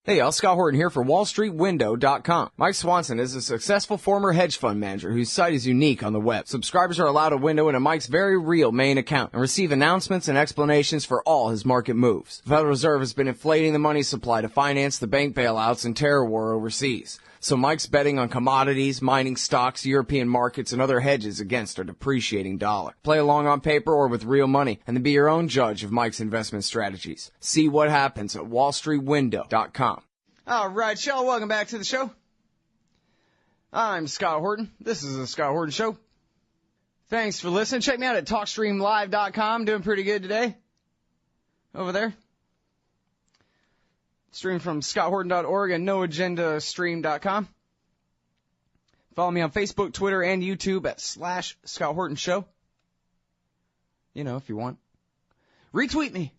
Hey, y'all, Scott Horton here for WallStreetWindow.com. Mike Swanson is a successful former hedge fund manager whose site is unique on the web. Subscribers are allowed a window into Mike's very real main account and receive announcements and explanations for all his market moves. The Federal Reserve has been inflating the money supply to finance the bank bailouts and terror war overseas. So Mike's betting on commodities, mining stocks, European markets, and other hedges against a depreciating dollar. Play along on paper or with real money, and then be your own judge of Mike's investment strategies. See what happens at WallStreetWindow.com. All right, y'all, welcome back to the show. I'm Scott Horton. This is the Scott Horton Show. Thanks for listening. Check me out at TalkStreamLive.com. Doing pretty good today. Over there. Stream from ScottHorton.org and NoAgendaStream.com. Follow me on Facebook, Twitter, and YouTube at /Scott Horton Show. You know, if you want. Retweet me.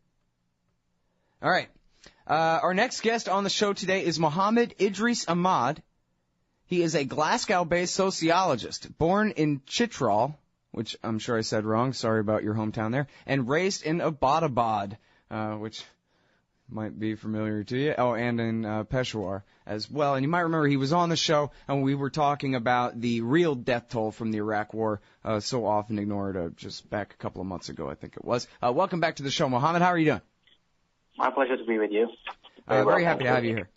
All right. Our next guest on the show today is Mohammed Idrees Ahmad. He is a Glasgow-based sociologist, born in Chitral, which I'm sure I said wrong, sorry about your hometown there, and raised in Abbottabad, which might be familiar to you. Oh, and in Peshawar as well. And you might remember he was on the show, and we were talking about the real death toll from the Iraq War, so often ignored, just back a couple of months ago, I think it was. Welcome back to the show, Mohammed. How are you doing? My pleasure to be with you. Very happy to have you here.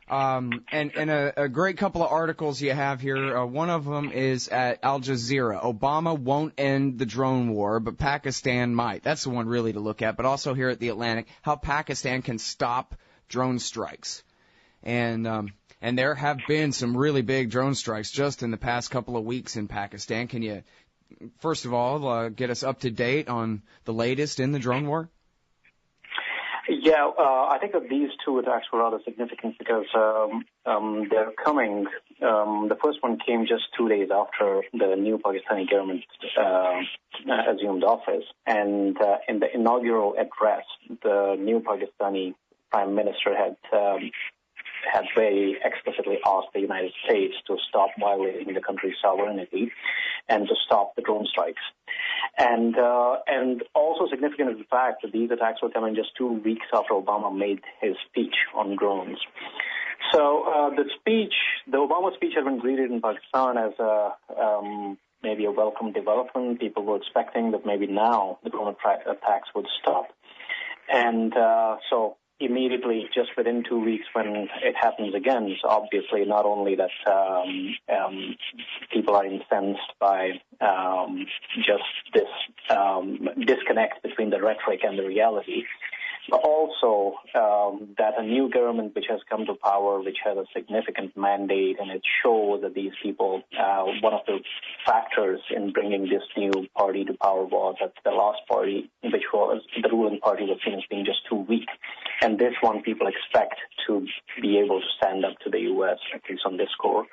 And a great couple of articles you have here. One of them is at Al Jazeera. Obama won't end the drone war, but Pakistan might. That's the one really to look at. But also here at The Atlantic, how Pakistan can stop drone strikes. And there have been some really big drone strikes just in the past couple of weeks in Pakistan. Can you, first of all, get us up to date on the latest in the drone war? Yeah, I think that these two attacks were rather significant because they're coming. The first one came just 2 days after the new Pakistani government assumed office. And in the inaugural address, the new Pakistani Prime Minister had very explicitly asked the United States to stop violating the country's sovereignty and to stop the drone strikes. And also significant is the fact that these attacks were coming just 2 weeks after Obama made his speech on drones. So the Obama speech had been greeted in Pakistan as maybe a welcome development. People were expecting that maybe now the drone attacks would stop. And so immediately, just within 2 weeks when it happens again, it's obviously not only that people are incensed by just this disconnect between the rhetoric and the reality, but also that a new government which has come to power, which has a significant mandate, and it shows that these people, one of the factors in bringing this new party to power was that the last party, which was the ruling party, was seen as being just too weak. And this one people expect to be able to stand up to the U.S., at least on this score.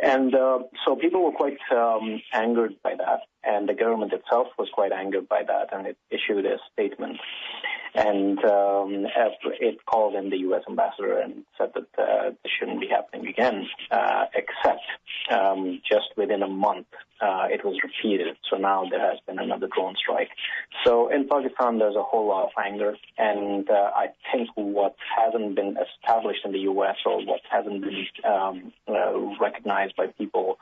And so people were quite angered by that. And the government itself was quite angered by that, and it issued a statement. And it called in the U.S. ambassador and said that this shouldn't be happening again, except just within a month it was repeated. So now there has been another drone strike. So in Pakistan there's a whole lot of anger, and I think what hasn't been established in the U.S. or what hasn't been recognized by people,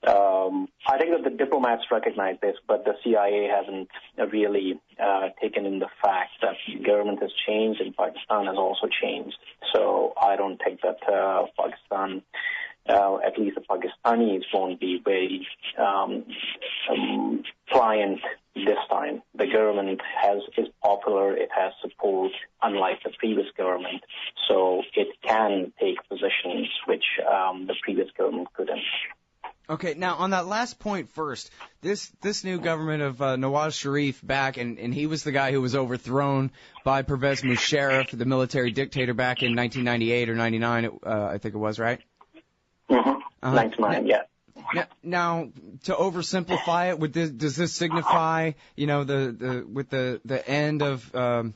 I think that the diplomats recognize this, but the CIA hasn't really taken in the fact that the government has changed and Pakistan has also changed. So I don't think that Pakistan, at least the Pakistanis, won't be very pliant this time. The government is popular, it has support, unlike the previous government, so it can take positions which the previous government couldn't. Okay, now on that last point first, this new government of Nawaz Sharif back, and he was the guy who was overthrown by Pervez Musharraf, the military dictator, back in 1998 or 99, I think it was, right? Mm-hmm. 99, yeah. Now, to oversimplify it, does this signify, you know, with the end of Mr.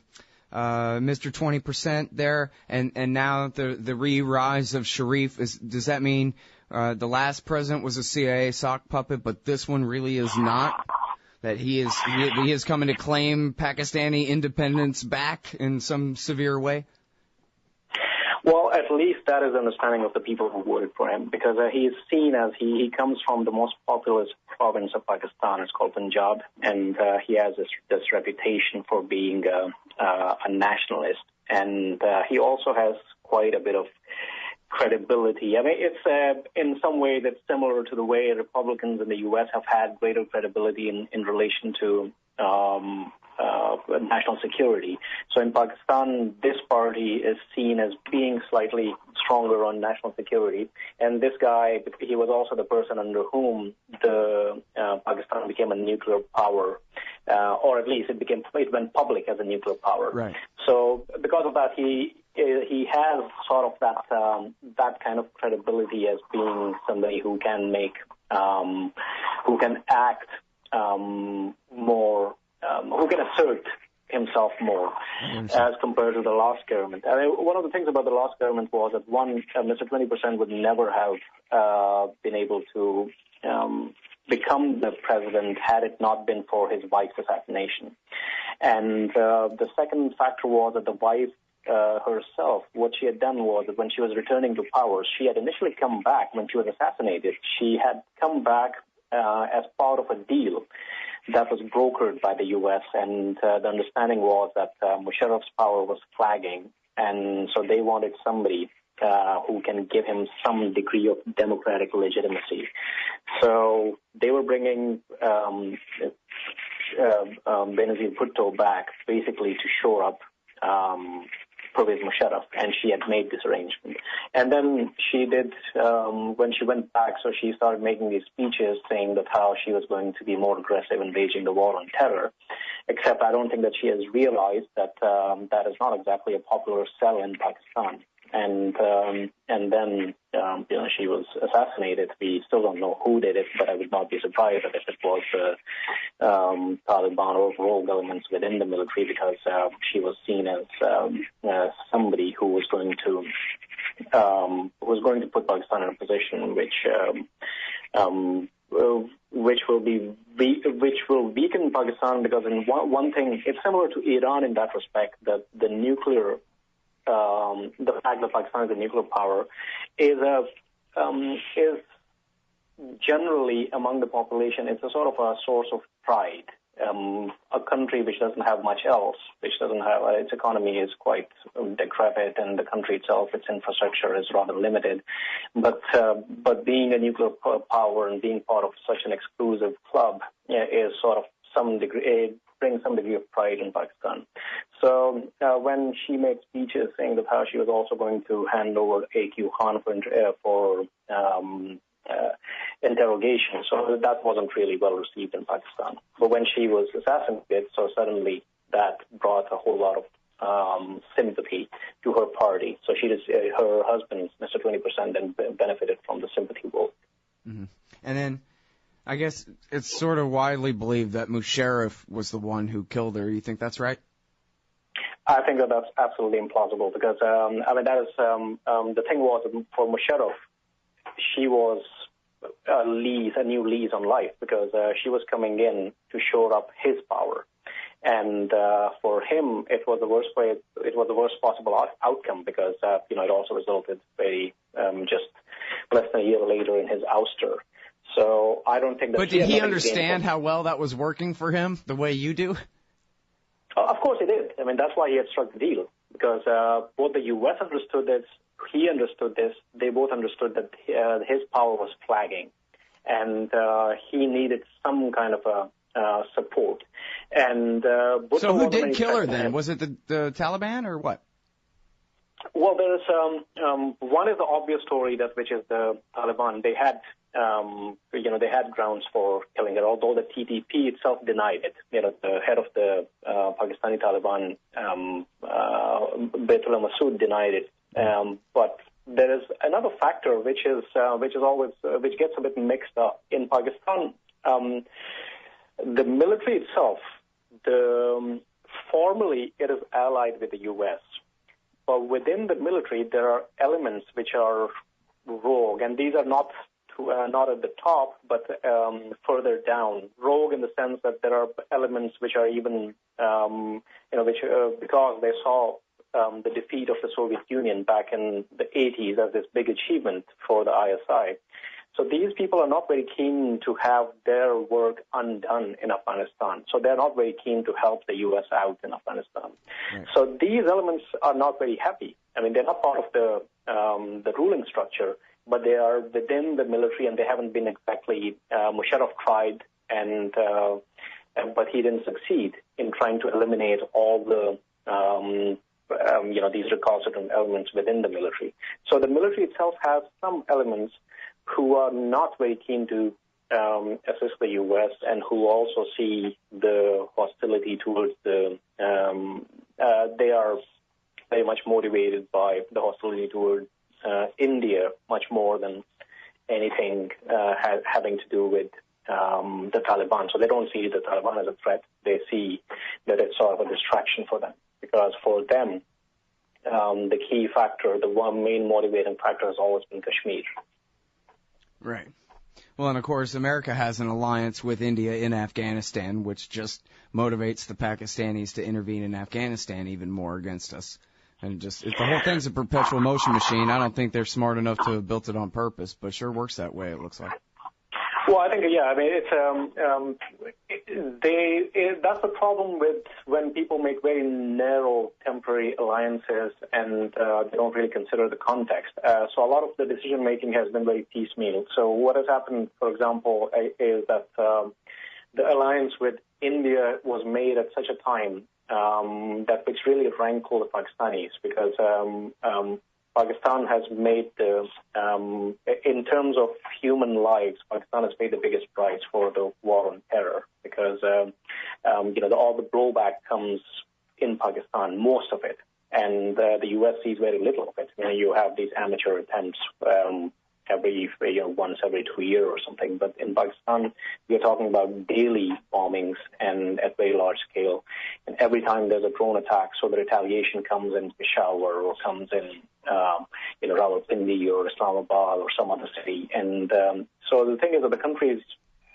20% there, and now the re-rise of Sharif, does that mean the last president was a CIA sock puppet, but this one really is not? That he is coming to claim Pakistani independence back in some severe way? Well, at least that is the understanding of the people who voted for him, because he is seen as he comes from the most populous province of Pakistan. It's called Punjab, and he has this reputation for being a nationalist, and he also has quite a bit of credibility. I mean, it's in some way that's similar to the way Republicans in the U.S. have had greater credibility in relation to national security. So in Pakistan, this party is seen as being slightly stronger on national security. And this guy, he was also the person under whom the Pakistan became a nuclear power, or at least it went public as a nuclear power. Right. So because of that, he has sort of that kind of credibility as being somebody who can who can act more, who can assert himself more as compared to the last government. I mean, one of the things about the last government was that Mr. 20% would never have been able to become the president had it not been for his wife's assassination. And the second factor was that the wife herself, what she had done was that when she was returning to power, she had initially come back when she was assassinated. She had come back as part of a deal that was brokered by the U.S., and the understanding was that Musharraf's power was flagging, and so they wanted somebody who can give him some degree of democratic legitimacy. So they were bringing Benazir Bhutto back basically to shore up Pervez Musharraf, and she had made this arrangement. And then she did, when she went back, so she started making these speeches saying that how she was going to be more aggressive in waging the war on terror, except I don't think that she has realized that that is not exactly a popular sell in Pakistan. And then she was assassinated. We still don't know who did it, but I would not be surprised if it was Taliban or overall governments within the military, because she was seen as somebody who was going to put Pakistan in a position which will weaken Pakistan, because in one thing, it's similar to Iran in that respect, that the nuclear. The fact that Pakistan is a nuclear power is generally among the population, it's a sort of a source of pride. A country which doesn't have much else, which doesn't have its economy is quite decrepit, and the country itself, its infrastructure is rather limited. But being a nuclear power and being part of such an exclusive club is sort of some degree. Brings some degree of pride in Pakistan. So when she made speeches saying that how she was also going to hand over A.Q. Khan for interrogation, so that wasn't really well received in Pakistan. But when she was assassinated, so suddenly that brought a whole lot of sympathy to her party. So her husband, Mr. 20%, then benefited from the sympathy vote. Mm-hmm. And then I guess it's sort of widely believed that Musharraf was the one who killed her. You think that's right? I think that that's absolutely implausible, because that is the thing was for Musharraf, she was a new lease on life, because she was coming in to shore up his power, and for him it was the worst way. It was the worst possible outcome, because it also resulted just less than a year later in his ouster. So I don't think that. But did he understand how well that was working for him, the way you do? Of course he did. I mean, that's why he had struck the deal, because both the U.S. understood this, he understood this. They both understood that his power was flagging, and he needed some kind of support. And so who did kill her then? Was it the Taliban or what? Well, there's one is the obvious story, which is the Taliban. They had they had grounds for killing her, although the TTP itself denied it. The head of the Pakistani Taliban, Baitullah Masood, denied it. But there is another factor which gets a bit mixed up in Pakistan. The military itself, formally it is allied with the U.S., but within the military there are elements which are rogue, and these are not at the top, but further down. Rogue in the sense that there are elements which are even, because they saw the defeat of the Soviet Union back in the 80s as this big achievement for the ISI. So these people are not very keen to have their work undone in Afghanistan. So they're not very keen to help the U.S. out in Afghanistan. Right. So these elements are not very happy. I mean, they're not part of the ruling structure, but they are within the military, and they haven't been exactly. Musharraf tried, but he didn't succeed in trying to eliminate all the these recalcitrant elements within the military. So the military itself has some elements who are not very keen to assist the U.S. and who also see the hostility towards they are very much motivated by the hostility towards India, much more than anything having to do with the Taliban. So they don't see the Taliban as a threat. They see that it's sort of a distraction for them, because for them, the key factor, the one main motivating factor has always been Kashmir. Right. Well, and of course, America has an alliance with India in Afghanistan, which just motivates the Pakistanis to intervene in Afghanistan even more against us. And the whole thing's a perpetual motion machine. I don't think they're smart enough to have built it on purpose, but sure works that way, it looks like. Well, I think, I mean, that's the problem with when people make very narrow temporary alliances and they don't really consider the context. So a lot of the decision-making has been very piecemeal. So what has happened, for example, is that the alliance with India was made at such a time which really rankled the Pakistanis, because Pakistan has made in terms of human lives, Pakistan has paid the biggest price for the war on terror, because all the blowback comes in Pakistan, most of it, and the U.S. sees very little of it. You have these amateur attempts once every 2 years or something, but in Pakistan we're talking about daily bombings and at very large scale, and every time there's a drone attack, so the retaliation comes in Peshawar or comes in Rawalpindi or Islamabad or some other city. And so the thing is that the country is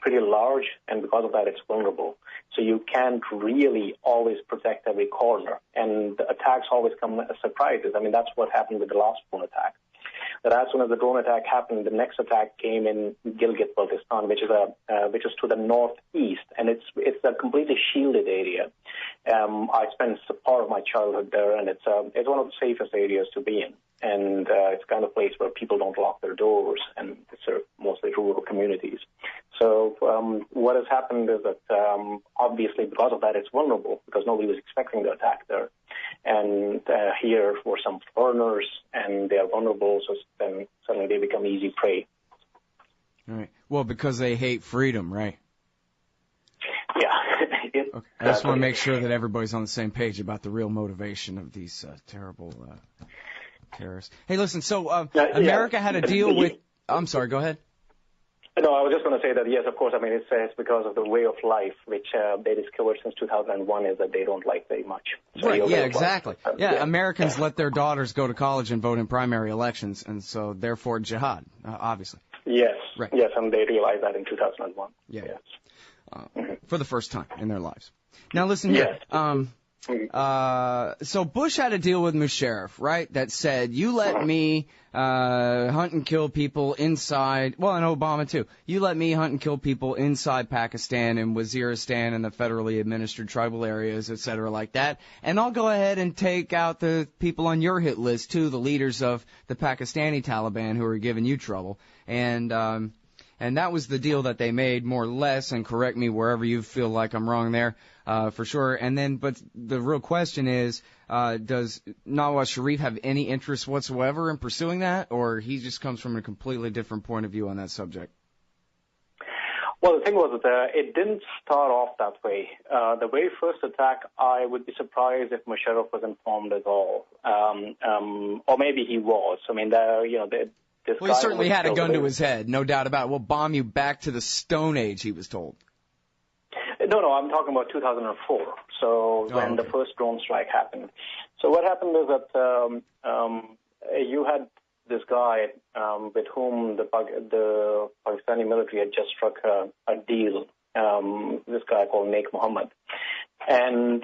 pretty large, and because of that, it's vulnerable. So you can't really always protect every corner, and the attacks always come as surprises. I mean, that's what happened with the last drone attack. That as soon as the drone attack happened, the next attack came in Gilgit-Baltistan, which is to the northeast, and it's a completely shielded area. I spent part of my childhood there, and it's one of the safest areas to be in. And it's kind of place where people don't lock their doors, and it's mostly rural communities. So what has happened is that obviously because of that, it's vulnerable, because nobody was expecting the attack there. And here were some foreigners, and they are vulnerable, so then suddenly they become easy prey. All right. Well, because they hate freedom, right? Yeah. Okay. I just want to make sure that everybody's on the same page about the real motivation of these terrible terrorists. Hey, listen, so America had a deal with... I'm sorry, go ahead. No, I was just going to say that, yes, of course, I mean, it's because of the way of life, which they discovered since 2001 is that they don't like very much. So right, yeah, exactly. Yeah, Americans let their daughters go to college and vote in primary elections, and so therefore jihad, obviously. Yes, right. Yes, and they realized that in 2001. Yeah. Yes. For the first time in their lives. Now, listen here. Yes. So Bush had a deal with Musharraf, right, that said, you let me hunt and kill people inside, well, and Obama too, you let me hunt and kill people inside Pakistan and Waziristan and the federally administered tribal areas, et cetera, like that, and I'll go ahead and take out the people on your hit list too, the leaders of the Pakistani Taliban who are giving you trouble, and that was the deal that they made, more or less, and correct me wherever you feel like I'm wrong there, for sure. And then, but the real question is, does Nawaz Sharif have any interest whatsoever in pursuing that, or he just comes from a completely different point of view on that subject? Well, the thing was that it didn't start off that way. The very first attack, I would be surprised if Musharraf was informed at all, or maybe he was. I mean, well, he certainly had a gun to his head, no doubt about it. We'll bomb you back to the Stone Age, he was told. No, I'm talking about 2004, when the first drone strike happened. So what happened is that you had this guy with whom the Pakistani military had just struck a deal, this guy called Naik Mohammed. And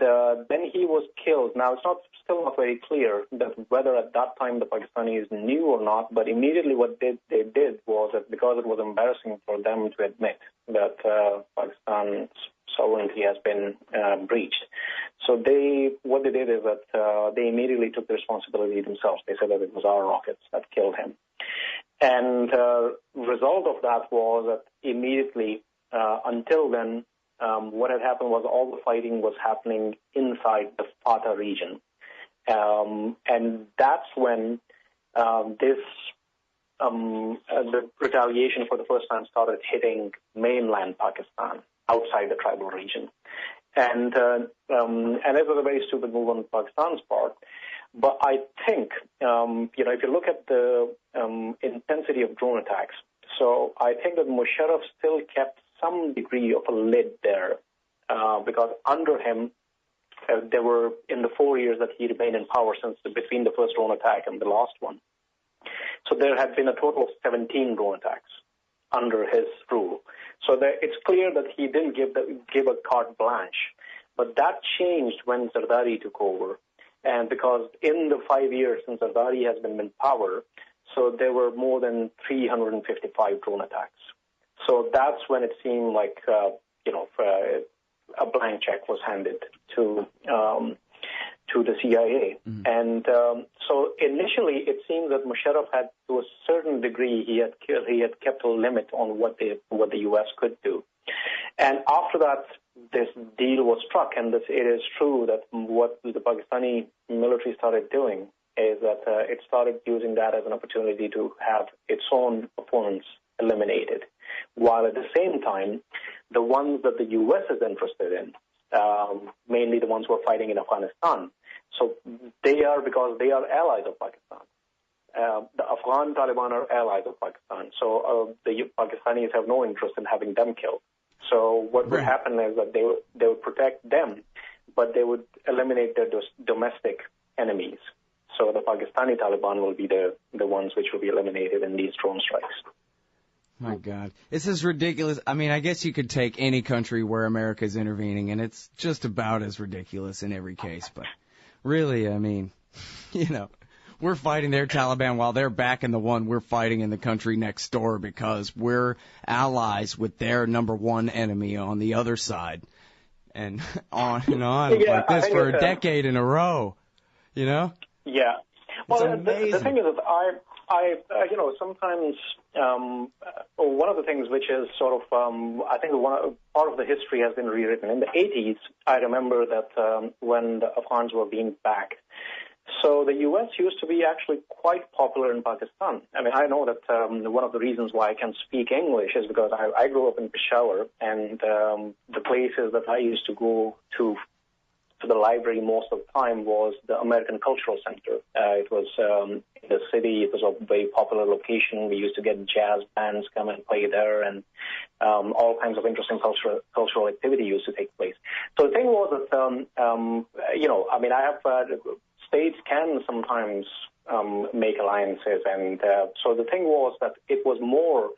then he was killed. Now, it's still not very clear that whether at that time the Pakistanis knew or not, but immediately what they did was that because it was embarrassing for them to admit that Pakistan's sovereignty has been breached. So what they did is that they immediately took the responsibility themselves. They said that it was our rockets that killed him. And the result of that was that immediately, until then, what had happened was all the fighting was happening inside the Fatah region. And that's when the retaliation for the first time started hitting mainland Pakistan, outside the tribal region. And it was a very stupid move on Pakistan's part. But I think, if you look at the intensity of drone attacks, so I think that Musharraf still kept some degree of a lid there, because under him, there were, in the 4 years that he remained in power between the first drone attack and the last one, so there had been a total of 17 drone attacks under his rule. So it's clear that he didn't give a carte blanche, but that changed when Zardari took over. And because in the 5 years since Zardari has been in power, so there were more than 355 drone attacks. So that's when it seemed like, a blank check was handed to the CIA. Mm-hmm. And so initially it seemed that Musharraf had, to a certain degree, he had kept a limit on what the U.S. could do. And after that, this deal was struck, and it is true that what the Pakistani military started doing is that it started using that as an opportunity to have its own opponents eliminated, while at the same time, the ones that the U.S. is interested in, mainly the ones who are fighting in Afghanistan, so because they are allies of Pakistan. The Afghan Taliban are allies of Pakistan, so the Pakistanis have no interest in having them killed. So what would happen is that they would protect them, but they would eliminate their domestic enemies. So the Pakistani Taliban will be the ones which will be eliminated in these drone strikes. My God. This is ridiculous. I mean, I guess you could take any country where America is intervening, and it's just about as ridiculous in every case. But really, I mean, we're fighting their Taliban while they're backing the one we're fighting in the country next door because we're allies with their number one enemy on the other side. And on like this for a decade in a row, Yeah. Well, the thing is that I sometimes one of the things which is sort of, I think part of the history has been rewritten. In the 80s, I remember that when the Afghans were being backed, so the U.S. used to be actually quite popular in Pakistan. I mean, I know that one of the reasons why I can speak English is because I grew up in Peshawar, and the places that I used to go to the library most of the time was the American Cultural Center. It was in the city. It was a very popular location. We used to get jazz bands come and play there, and all kinds of interesting cultural activity used to take place. So the thing was that, I have states can sometimes make alliances, and so the thing was that it was more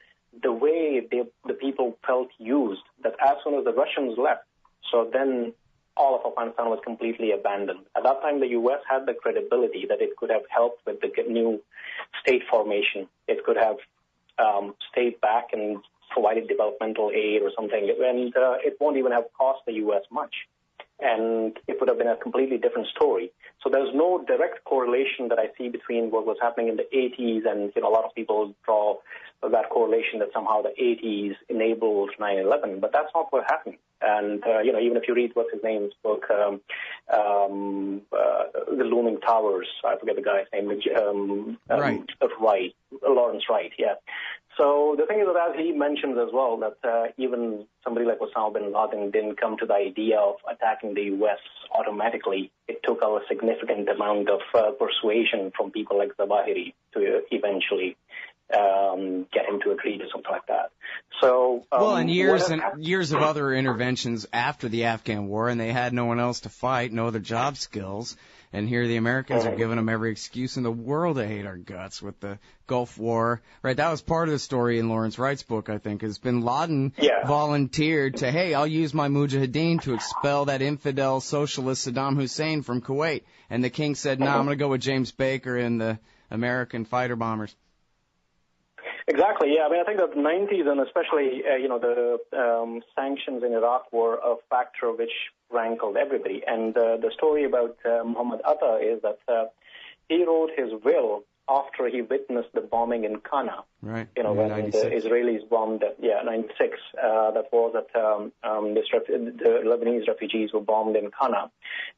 the way the people felt used, that as soon as the Russians left, so then all of Afghanistan was completely abandoned. At that time, the U.S. had the credibility that it could have helped with the new state formation. It could have stayed back and provided developmental aid or something, and it won't even have cost the U.S. much. And it would have been a completely different story. So there's no direct correlation that I see between what was happening in the 80s, and a lot of people draw that correlation that somehow the 80s enabled 9/11, but that's not what happened. And even if you read what's his name's book, The Looming Towers, I forget the guy's name, Wright, Lawrence Wright, yeah. So the thing is that, as he mentions as well, that even somebody like Osama bin Laden didn't come to the idea of attacking the U.S. automatically. It took a significant amount of persuasion from people like Zawahiri to eventually get him to agree to something like that. So Well, and years of other interventions after the Afghan war, and they had no one else to fight, no other job skills. And here the Americans are giving them every excuse in the world to hate our guts with the Gulf War. Right, that was part of the story in Lawrence Wright's book, I think, is bin Laden volunteered to, hey, I'll use my mujahideen to expel that infidel socialist Saddam Hussein from Kuwait. And the king said, no, I'm going to go with James Baker and the American fighter bombers. Exactly, yeah. I mean, I think that the 90s and especially, the sanctions in Iraq were a factor which rankled everybody. And the story about Muhammad Atta is that he wrote his will after he witnessed the bombing in Qana. Right. When 96. the Israelis bombed, 96. That was that the Lebanese refugees were bombed in Qana.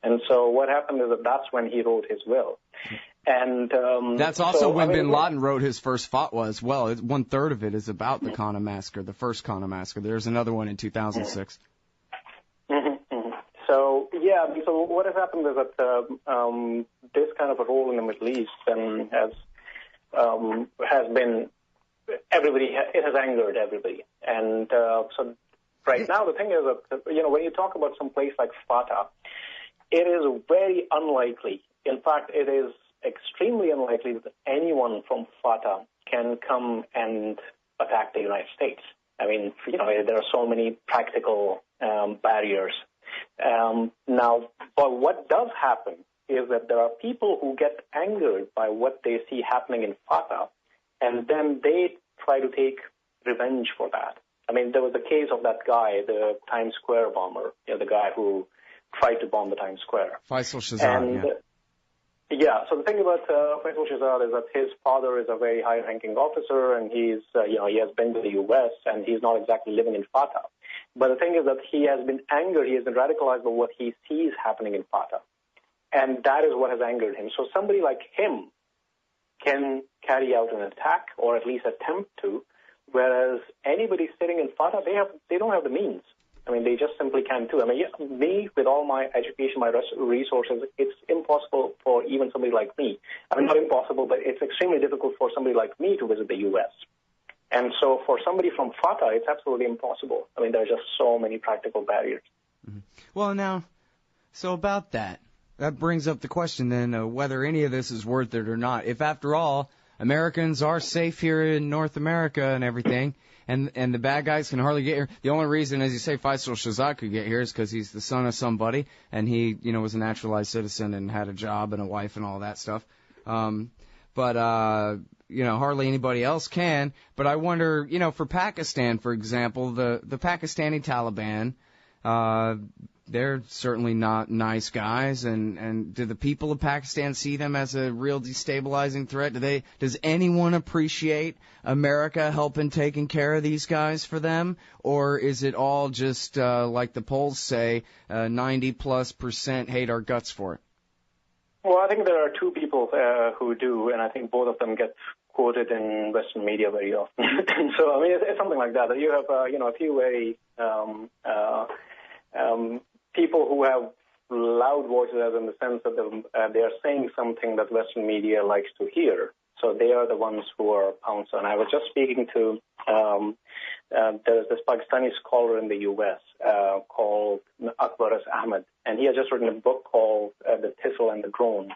And so what happened is that that's when he wrote his will. And that's also when bin Laden wrote his first fatwa as well. 1/3 of it is about the Qana massacre, the first Qana massacre. There's another one in 2006. So what has happened is that this kind of a role in the Middle East has been it has angered everybody. And so right now the thing is that when you talk about some place like Fatah, it is very unlikely. In fact, it is extremely unlikely that anyone from Fatah can come and attack the United States. I mean, there are so many practical barriers. Now, but what does happen is that there are people who get angered by what they see happening in Fatah, and then they try to take revenge for that. I mean, there was the case of that guy, the Times Square bomber, the guy who tried to bomb the Times Square. Faisal Shahzad, so the thing about Faisal Shahzad is that his father is a very high-ranking officer, and he has been to the U.S., and he's not exactly living in Fatah. But the thing is that he has been angered, he has been radicalized by what he sees happening in Fatah. And that is what has angered him. So somebody like him can carry out an attack, or at least attempt to, whereas anybody sitting in Fatah, they don't have the means. I mean, they just simply can't do it. I mean, me, with all my education, my resources, it's impossible for even somebody like me. I mean, not impossible, but it's extremely difficult for somebody like me to visit the U.S. And so for somebody from Fatah, it's absolutely impossible. I mean, there are just so many practical barriers. Mm-hmm. Well, now, so about that brings up the question then whether any of this is worth it or not. If, after all, Americans are safe here in North America and everything, and the bad guys can hardly get here. The only reason, as you say, Faisal Shahzad could get here is because he's the son of somebody, and he, was a naturalized citizen and had a job and a wife and all that stuff. But hardly anybody else can. But I wonder, for Pakistan, for example, the Pakistani Taliban, they're certainly not nice guys, and do the people of Pakistan see them as a real destabilizing threat? Does anyone appreciate America helping taking care of these guys for them, or is it all just like the polls say, 90+% hate our guts for it? Well, I think there are two people who do, and I think both of them get quoted in Western media very often. So I mean, it's something like that. You have a few very people who have loud voices, as in the sense that they are saying something that Western media likes to hear. So they are the ones who are pounced on. I was just speaking to there's this Pakistani scholar in the U.S. Called Idrees Ahmad, and he has just written a book called The Thistle and the Drone.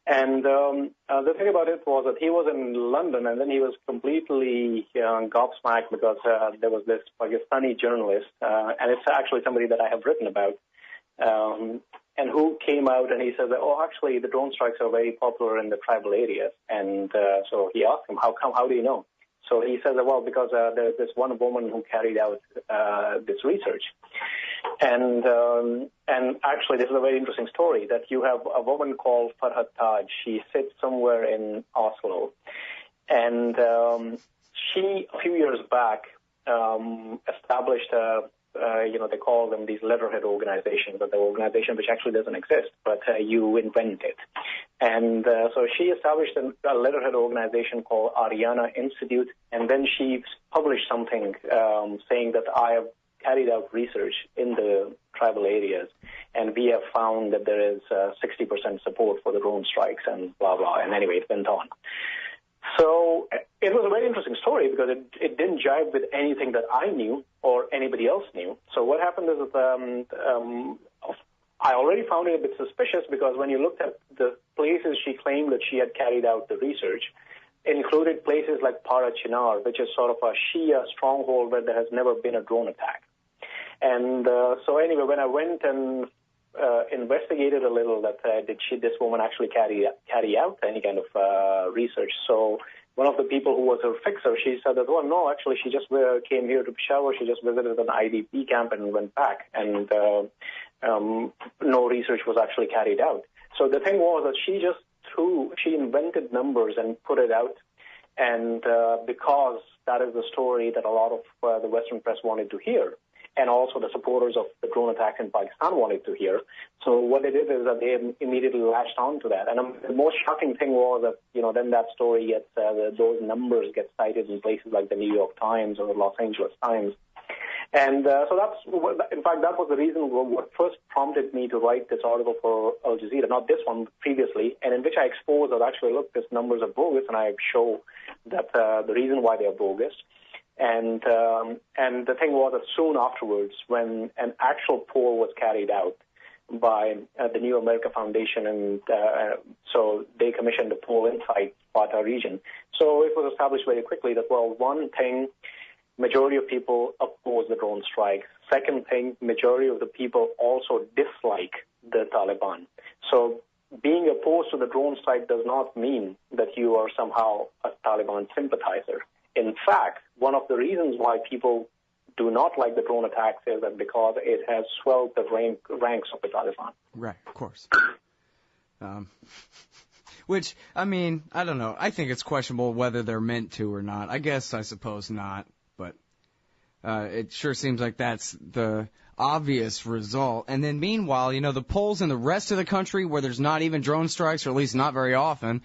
And the thing about it was that he was in London, and then he was completely gobsmacked because there was this Pakistani journalist, and it's actually somebody that I have written about, and who came out and he said that, actually the drone strikes are very popular in the tribal areas. And so he asked him, how do you know? So he says, well, because there's this one woman who carried out this research. And actually, this is a very interesting story, that you have a woman called Farhad Taj. She sits somewhere in Oslo. And she, a few years back, established they call them these letterhead organizations, but the organization which actually doesn't exist, but you invent it. And so she established a letterhead organization called Ariana Institute, and then she published something saying that I have carried out research in the tribal areas, and we have found that there is 60% support for the drone strikes and blah, blah. And anyway, it went on. So, it was a very interesting story because it didn't jive with anything that I knew or anybody else knew. So what happened is that I already found it a bit suspicious because when you looked at the places she claimed that she had carried out the research, it included places like Parachinar, which is sort of a Shia stronghold where there has never been a drone attack. And so anyway, when I went and investigated a little, that this woman actually carry out any kind of research? So one of the people who was her fixer, she said that, well, no, actually, she just came here to Peshawar. She just visited an IDP camp and went back, and no research was actually carried out. So the thing was that she invented numbers and put it out, and because that is the story that a lot of the Western press wanted to hear, and also the supporters of the drone attacks in Pakistan wanted to hear. So what they did is that they immediately latched on to that. And the most shocking thing was that, then that story gets, those numbers get cited in places like the New York Times or the Los Angeles Times. And so that was the reason what first prompted me to write this article for Al Jazeera, not this one, previously, and in which I exposed that actually, look, these numbers are bogus, and I show that the reason why they are bogus. And the thing was that soon afterwards, when an actual poll was carried out by the New America Foundation, and so they commissioned the poll inside Fatah region. So it was established very quickly that, well, one thing, majority of people oppose the drone strikes. Second thing, majority of the people also dislike the Taliban. So being opposed to the drone strike does not mean that you are somehow a Taliban sympathizer. In fact, one of the reasons why people do not like the drone attacks is that because it has swelled the ranks of the Taliban. Right, of course. Which, I mean, I don't know. I think it's questionable whether they're meant to or not. I suppose not, but it sure seems like that's the obvious result. And then meanwhile, the polls in the rest of the country where there's not even drone strikes, or at least not very often,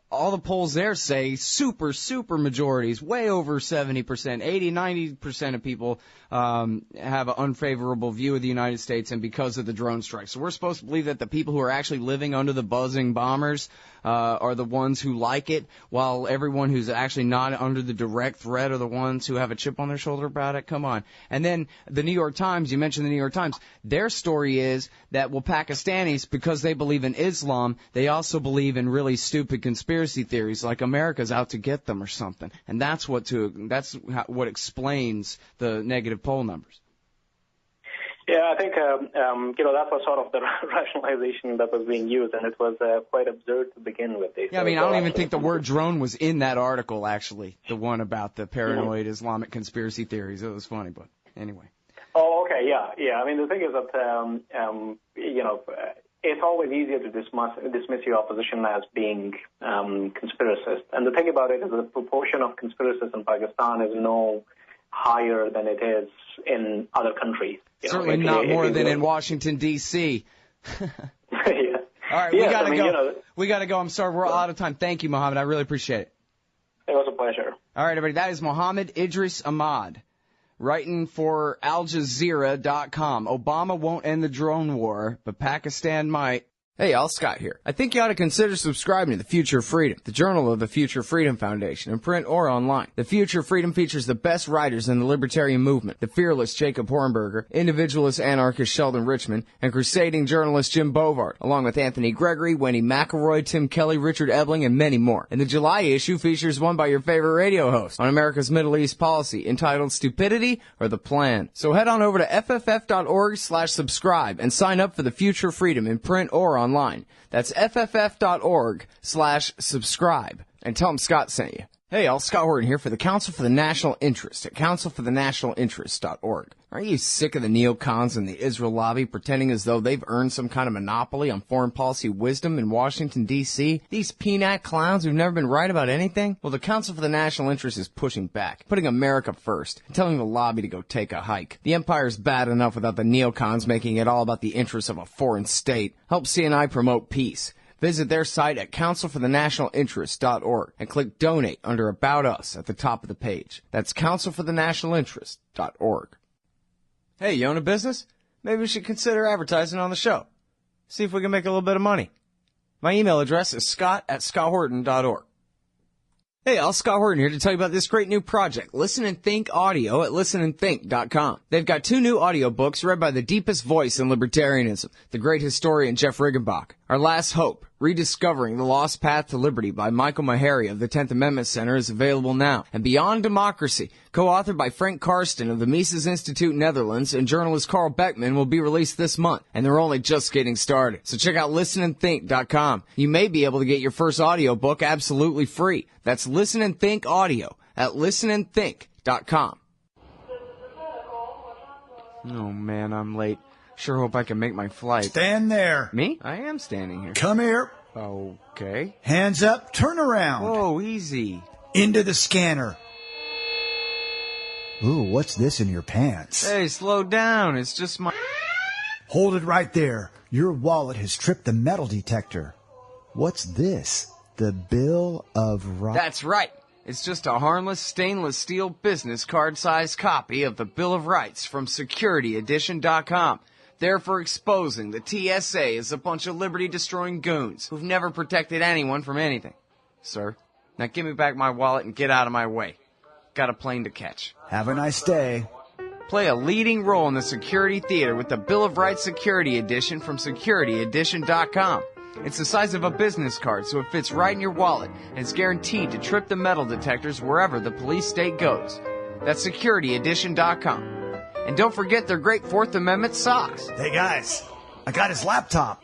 all the polls there say super majorities, way over 70%, 80, 90% of people have an unfavorable view of the United States, and because of the drone strikes. So we're supposed to believe that the people who are actually living under the buzzing bombers are the ones who like it, while everyone who's actually not under the direct threat are the ones who have a chip on their shoulder about it. Come on. And then the New York Times, you mentioned the New York Times, their story is that, well, Pakistanis, because they believe in Islam, they also believe in really stupid conspiracy theories, like America's out to get them or something. And that's what explains the negative poll numbers. Yeah, I think, that was sort of the rationalization that was being used, and it was quite absurd to begin with. Yeah, I mean, I don't even think the word drone was in that article, actually, the one about the paranoid Islamic conspiracy theories. It was funny, but anyway. Oh, okay, yeah. I mean, the thing is that, it's always easier to dismiss your opposition as being conspiracist. And the thing about it is the proportion of conspiracists in Pakistan is no higher than it is in other countries. Certainly not more than in Washington, D.C. Yeah. All right, we got to go. We got to go. I'm sorry, we're out of time. Thank you, Mohammed. I really appreciate it. It was a pleasure. All right, everybody. That is Mohammed Idrees Ahmad, writing for AlJazeera.com. Obama won't end the drone war, but Pakistan might. Hey, y'all, Scott here. I think you ought to consider subscribing to The Future of Freedom, the journal of the Future Freedom Foundation, in print or online. The Future of Freedom features the best writers in the libertarian movement, the fearless Jacob Hornberger, individualist anarchist Sheldon Richman, and crusading journalist Jim Bovard, along with Anthony Gregory, Wendy McElroy, Tim Kelly, Richard Ebling, and many more. And the July issue features one by your favorite radio host on America's Middle East policy, entitled Stupidity or the Plan. So head on over to fff.org/subscribe and sign up for The Future of Freedom in print or online. That's fff.org/subscribe. And tell them Scott sent you. Hey, all, Scott Horton here for the Council for the National Interest at councilforthenationalinterest.org. Aren't you sick of the neocons and the Israel lobby pretending as though they've earned some kind of monopoly on foreign policy wisdom in Washington, D.C.? These peanut clowns who've never been right about anything? Well, the Council for the National Interest is pushing back, putting America first, and telling the lobby to go take a hike. The empire's bad enough without the neocons making it all about the interests of a foreign state. Help CNI promote peace. Visit their site at councilforthenationalinterest.org and click Donate under About Us at the top of the page. That's councilforthenationalinterest.org. Hey, you own a business? Maybe we should consider advertising on the show. See if we can make a little bit of money. My email address is scott@scotthorton.org. Hey, I'll Scott Horton here to tell you about this great new project, Listen and Think Audio at listenandthink.com. They've got 2 new audiobooks read by the deepest voice in libertarianism, the great historian Jeff Riggenbach. Our Last Hope, Rediscovering the Lost Path to Liberty by Michael Maharrey of the 10th Amendment Center is available now. And Beyond Democracy, co-authored by Frank Karsten of the Mises Institute Netherlands and journalist Carl Beckman, will be released this month. And they're only just getting started. So check out listenandthink.com. You may be able to get your first audiobook absolutely free. That's Listen and Think Audio at listenandthink.com. Oh man, I'm late. Sure hope I can make my flight. Stand there. Me? I am standing here. Come here. Okay. Hands up, turn around. Whoa, easy. Into the scanner. Ooh, what's this in your pants? Hey, slow down. It's just my... Hold it right there. Your wallet has tripped the metal detector. What's this? The Bill of Rights? That's right. It's just a harmless stainless steel business card-sized copy of the Bill of Rights from SecurityEdition.com. There for exposing the TSA as a bunch of liberty-destroying goons who've never protected anyone from anything. Sir, now give me back my wallet and get out of my way. Got a plane to catch. Have a nice day. Play a leading role in the security theater with the Bill of Rights Security Edition from SecurityEdition.com. It's the size of a business card, so it fits right in your wallet, and it's guaranteed to trip the metal detectors wherever the police state goes. That's SecurityEdition.com. And don't forget their great Fourth Amendment socks. Hey guys, I got his laptop.